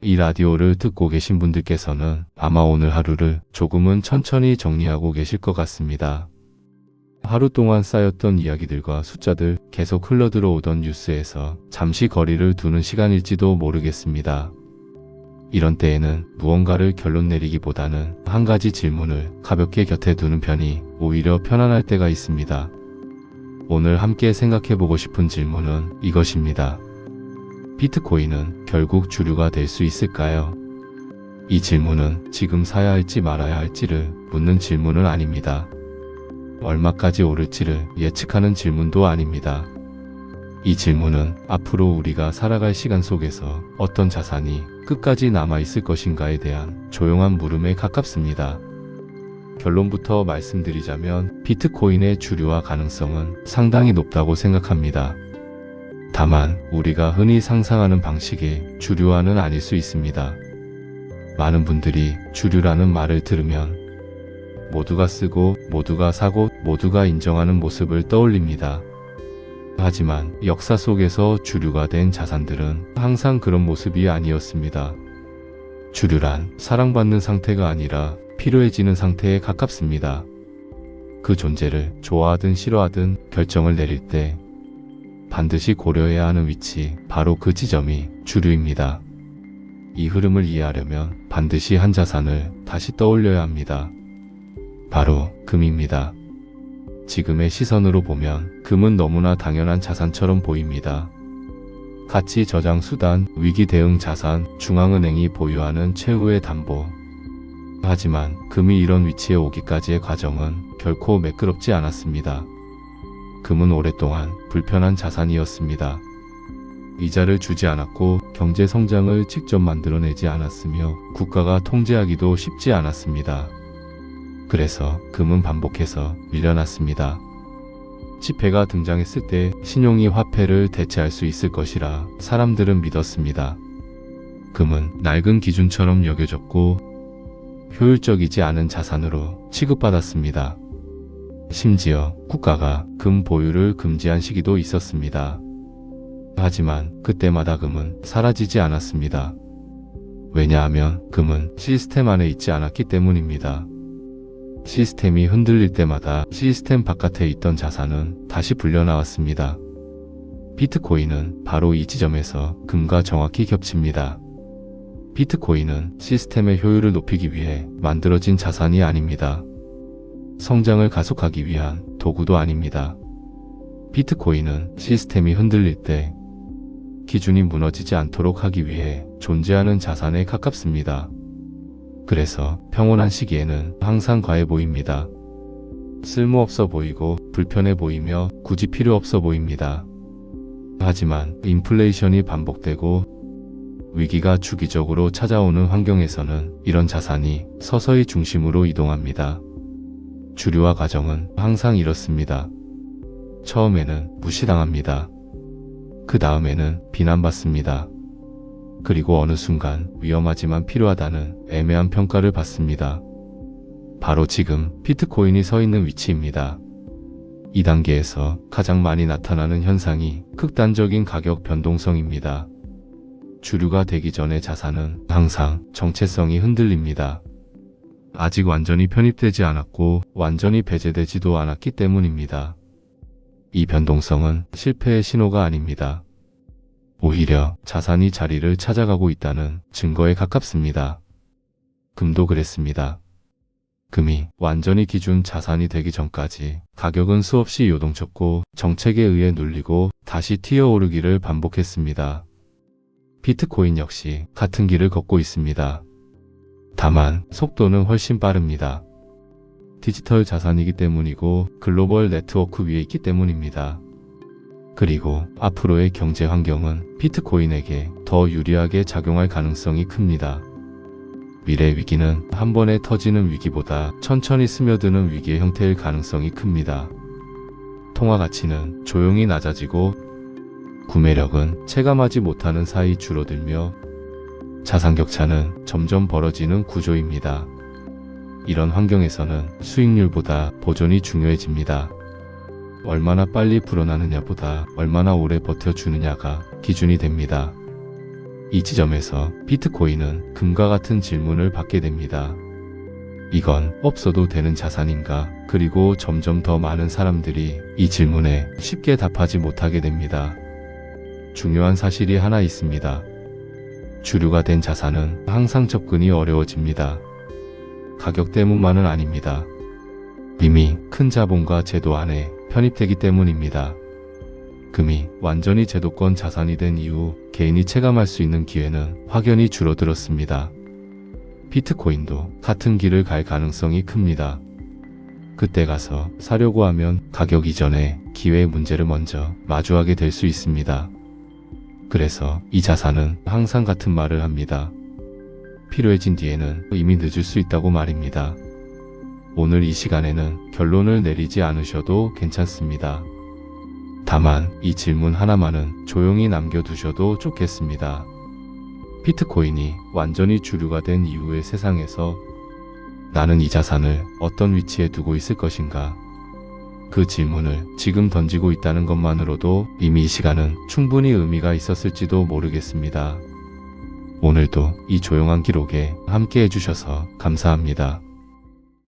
이 라디오를 듣고 계신 분들께서는 아마 오늘 하루를 조금은 천천히 정리하고 계실 것 같습니다. 하루 동안 쌓였던 이야기들과 숫자들, 계속 흘러들어오던 뉴스에서 잠시 거리를 두는 시간일지도 모르겠습니다. 이런 때에는 무언가를 결론 내리기보다는 한 가지 질문을 가볍게 곁에 두는 편이 오히려 편안할 때가 있습니다. 오늘 함께 생각해보고 싶은 질문은 이것입니다. 비트코인은 결국 주류가 될 수 있을까요? 이 질문은 지금 사야 할지 말아야 할지를 묻는 질문은 아닙니다. 얼마까지 오를지를 예측하는 질문도 아닙니다. 이 질문은 앞으로 우리가 살아갈 시간 속에서 어떤 자산이 끝까지 남아있을 것인가에 대한 조용한 물음에 가깝습니다. 결론부터 말씀드리자면 비트코인의 주류화 가능성은 상당히 높다고 생각합니다. 다만 우리가 흔히 상상하는 방식의 주류화는 아닐 수 있습니다. 많은 분들이 주류라는 말을 들으면 모두가 쓰고 모두가 사고 모두가 인정하는 모습을 떠올립니다. 하지만 역사 속에서 주류가 된 자산들은 항상 그런 모습이 아니었습니다. 주류란 사랑받는 상태가 아니라 필요해지는 상태에 가깝습니다. 그 존재를 좋아하든 싫어하든 결정을 내릴 때 반드시 고려해야 하는 위치, 바로 그 지점이 주류입니다. 이 흐름을 이해하려면 반드시 한 자산을 다시 떠올려야 합니다. 바로 금입니다. 지금의 시선으로 보면 금은 너무나 당연한 자산처럼 보입니다. 가치 저장 수단, 위기 대응 자산, 중앙은행이 보유하는 최후의 담보. 하지만 금이 이런 위치에 오기까지의 과정은 결코 매끄럽지 않았습니다. 금은 오랫동안 불편한 자산이었습니다. 이자를 주지 않았고 경제 성장을 직접 만들어내지 않았으며 국가가 통제하기도 쉽지 않았습니다. 그래서 금은 반복해서 밀려났습니다. 지폐가 등장했을 때 신용이 화폐를 대체할 수 있을 것이라 사람들은 믿었습니다. 금은 낡은 기준처럼 여겨졌고 효율적이지 않은 자산으로 취급받았습니다. 심지어 국가가 금 보유를 금지한 시기도 있었습니다. 하지만 그때마다 금은 사라지지 않았습니다. 왜냐하면 금은 시스템 안에 있지 않았기 때문입니다. 시스템이 흔들릴 때마다 시스템 바깥에 있던 자산은 다시 불려나왔습니다. 비트코인은 바로 이 지점에서 금과 정확히 겹칩니다. 비트코인은 시스템의 효율을 높이기 위해 만들어진 자산이 아닙니다. 성장을 가속하기 위한 도구도 아닙니다. 비트코인은 시스템이 흔들릴 때 기준이 무너지지 않도록 하기 위해 존재하는 자산에 가깝습니다. 그래서 평온한 시기에는 항상 과해 보입니다. 쓸모없어 보이고 불편해 보이며 굳이 필요 없어 보입니다. 하지만 인플레이션이 반복되고 위기가 주기적으로 찾아오는 환경에서는 이런 자산이 서서히 중심으로 이동합니다. 주류화 과정은 항상 이렇습니다. 처음에는 무시당합니다. 그 다음에는 비난받습니다. 그리고 어느 순간 위험하지만 필요하다는 애매한 평가를 받습니다. 바로 지금 비트코인이 서 있는 위치입니다. 이 단계에서 가장 많이 나타나는 현상이 극단적인 가격 변동성입니다. 주류가 되기 전의 자산은 항상 정체성이 흔들립니다. 아직 완전히 편입되지 않았고 완전히 배제되지도 않았기 때문입니다. 이 변동성은 실패의 신호가 아닙니다. 오히려 자산이 자리를 찾아가고 있다는 증거에 가깝습니다. 금도 그랬습니다. 금이 완전히 기준 자산이 되기 전까지 가격은 수없이 요동쳤고 정책에 의해 눌리고 다시 튀어오르기를 반복했습니다. 비트코인 역시 같은 길을 걷고 있습니다. 다만 속도는 훨씬 빠릅니다. 디지털 자산이기 때문이고 글로벌 네트워크 위에 있기 때문입니다. 그리고 앞으로의 경제 환경은 비트코인에게 더 유리하게 작용할 가능성이 큽니다. 미래 위기는 한 번에 터지는 위기보다 천천히 스며드는 위기의 형태일 가능성이 큽니다. 통화 가치는 조용히 낮아지고 구매력은 체감하지 못하는 사이 줄어들며 자산 격차는 점점 벌어지는 구조입니다. 이런 환경에서는 수익률보다 보존이 중요해집니다. 얼마나 빨리 불어나느냐보다 얼마나 오래 버텨주느냐가 기준이 됩니다. 이 지점에서 비트코인은 금과 같은 질문을 받게 됩니다. 이건 없어도 되는 자산인가? 그리고 점점 더 많은 사람들이 이 질문에 쉽게 답하지 못하게 됩니다. 중요한 사실이 하나 있습니다. 주류가 된 자산은 항상 접근이 어려워집니다. 가격 때문만은 아닙니다. 이미 큰 자본과 제도 안에 편입되기 때문입니다. 금이 완전히 제도권 자산이 된 이후 개인이 체감할 수 있는 기회는 확연히 줄어들었습니다. 비트코인도 같은 길을 갈 가능성이 큽니다. 그때 가서 사려고 하면 가격 이전에 기회의 문제를 먼저 마주하게 될 수 있습니다. 그래서 이 자산은 항상 같은 말을 합니다. 필요해진 뒤에는 이미 늦을 수 있다고 말입니다. 오늘 이 시간에는 결론을 내리지 않으셔도 괜찮습니다. 다만 이 질문 하나만은 조용히 남겨두셔도 좋겠습니다. 비트코인이 완전히 주류가 된 이후의 세상에서 나는 이 자산을 어떤 위치에 두고 있을 것인가? 그 질문을 지금 던지고 있다는 것만으로도 이미 이 시간은 충분히 의미가 있었을지도 모르겠습니다. 오늘도 이 조용한 기록에 함께 해주셔서 감사합니다.